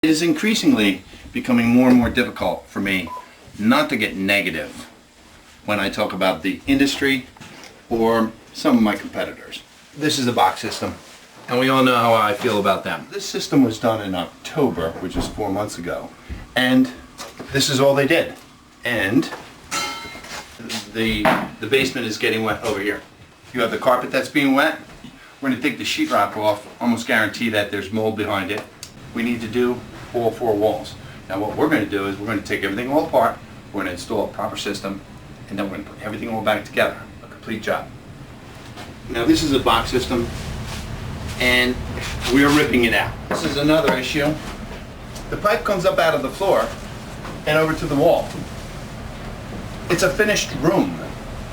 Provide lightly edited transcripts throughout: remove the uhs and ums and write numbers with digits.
It is increasingly becoming more and more difficult for me not to get negative when I talk about the industry or some of my competitors. This is a box system, and we all know how I feel about them. This system was done in October, which is 4 months ago, and this is all they did. And the basement is getting wet over here. You have the carpet that's being wet. We're going to take the sheetrock off, almost guarantee that there's mold behind it. We need to do all 4 walls. Now what we're going to do is we're going to take everything all apart, we're going to install a proper system, and then we're going to put everything all back together. A complete job. Now this is a box system, and we're ripping it out. This is another issue. The pipe comes up out of the floor and over to the wall. It's a finished room.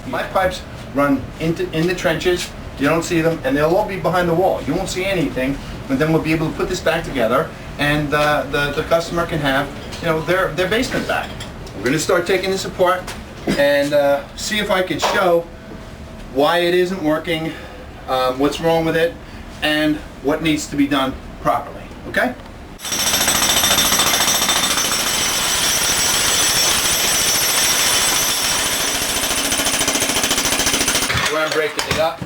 My pipes run in the trenches. You don't see them, and they'll all be behind the wall. You won't see anything, but then we'll be able to put this back together, and the customer can have, you know, their basement back. We're going to start taking this apart and see if I can show why it isn't working, what's wrong with it, and what needs to be done properly. Okay? I'm breaking it up.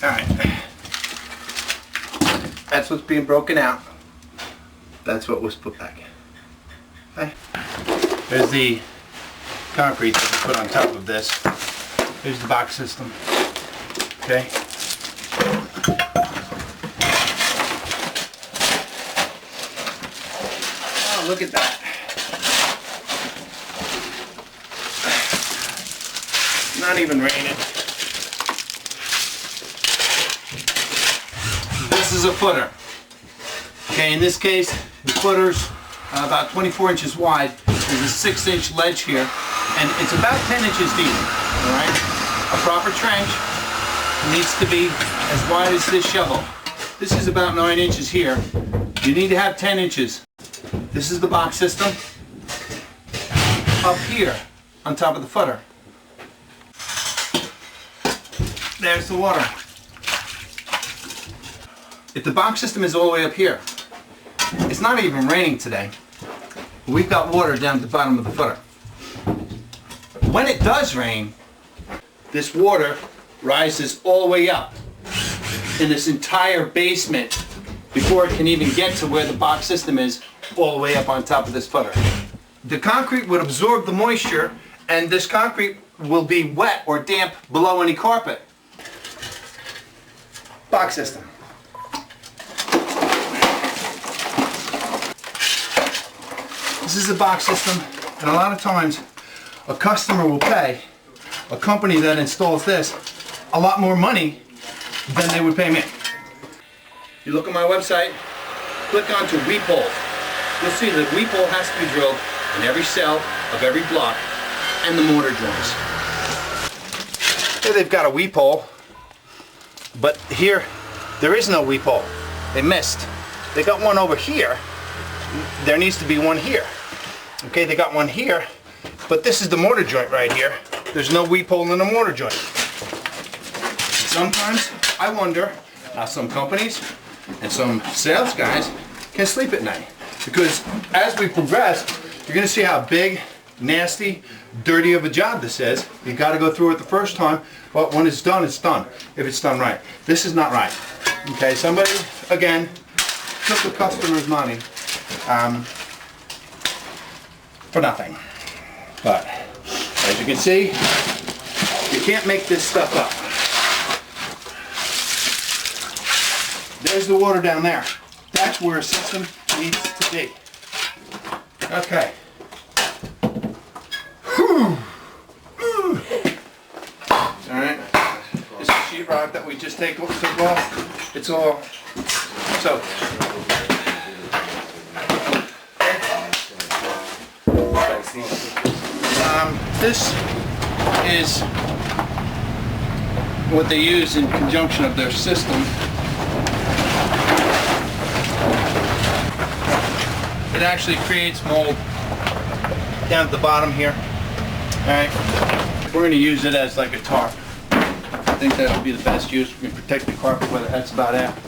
Alright. That's what's being broken out. That's what was put back in. Okay. There's the concrete that we put on top of this. Here's the box system. Okay. Oh, look at that. Not even raining. This is a footer. Okay, in this case, the footer's about 24 inches wide. There's a 6-inch ledge here, and it's about 10 inches deep. All right, a proper trench needs to be as wide as this shovel. This is about 9 inches here. You need to have 10 inches. This is the box system. Up here, on top of the footer. There's the water. If the box system is all the way up here, it's not even raining today. We've got water down at the bottom of the footer. When it does rain, this water rises all the way up in this entire basement before it can even get to where the box system is, all the way up on top of this footer. The concrete would absorb the moisture, and this concrete will be wet or damp below any carpet. Box system. This is a box system, and a lot of times a customer will pay a company that installs this a lot more money than they would pay me. You look at my website, click onto weep hole. You'll see that weep hole has to be drilled in every cell of every block and the mortar joints. Here they've got a weep hole. But here, there is no weep hole. They missed. They got one over here. There needs to be one here. Okay, they got one here, but this is the mortar joint right here. There's no weep hole in the mortar joint. Sometimes I wonder how some companies and some sales guys can sleep at night. Because as we progress, you're going to see how big, nasty, dirty of a job this is. You got to go through it the first time, but when it's done, it's done. If it's done right. This is not right. Okay, somebody, again, took the customer's money for nothing. But as you can see, you can't make this stuff up. There's the water down there. That's where a system needs to be. Okay. Alright, this is sheetrock that we just took off. It's all soaked. This is what they use in conjunction of their system. It actually creates mold down at the bottom here. Alright, we're going to use it as like a tarp. think that would be the best use. We can protect the carpet weather, that's about it.